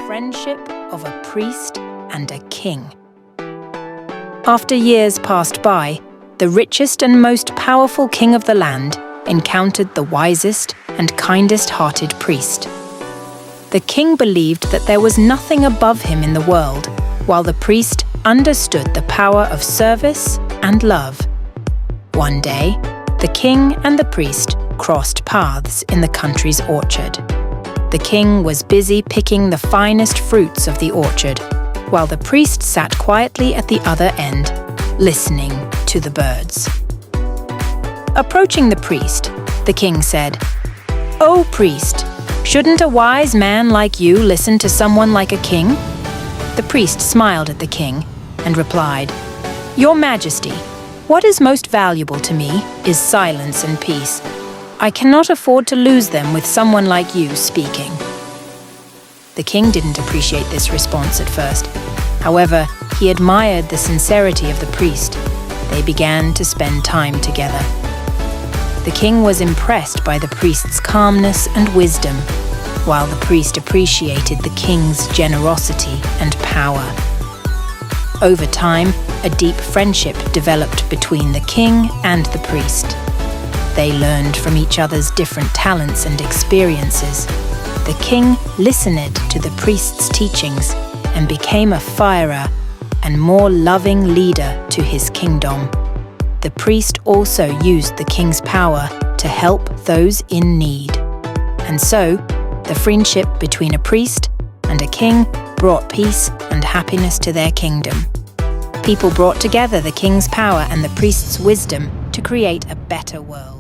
friendship of a priest and a king. After years passed by, the richest and most powerful king of the land encountered the wisest and kindest-hearted priest. The king believed that there was nothing above him in the world, while the priest understood the power of service and love. One day, the king and the priest crossed paths in the country's orchard. The king was busy picking the finest fruits of the orchard, while the priest sat quietly at the other end, listening to the birds. Approaching the priest, the king said, "Oh, priest, shouldn't a wise man like you listen to someone like a king?" The priest smiled at the king and replied, "Your Majesty, what is most valuable to me is silence and peace. I cannot afford to lose them with someone like you speaking." The king didn't appreciate this response at first. However, he admired the sincerity of the priest. They began to spend time together. The king was impressed by the priest's calmness and wisdom, while the priest appreciated the king's generosity and power. Over time, a deep friendship developed between the king and the priest. They learned from each other's different talents and experiences. The king listened to the priest's teachings and became a fairer and more loving leader to his kingdom. The priest also used the king's power to help those in need. And so, the friendship between a priest and a king brought peace and happiness to their kingdom. People brought together the king's power and the priest's wisdom to create a better world.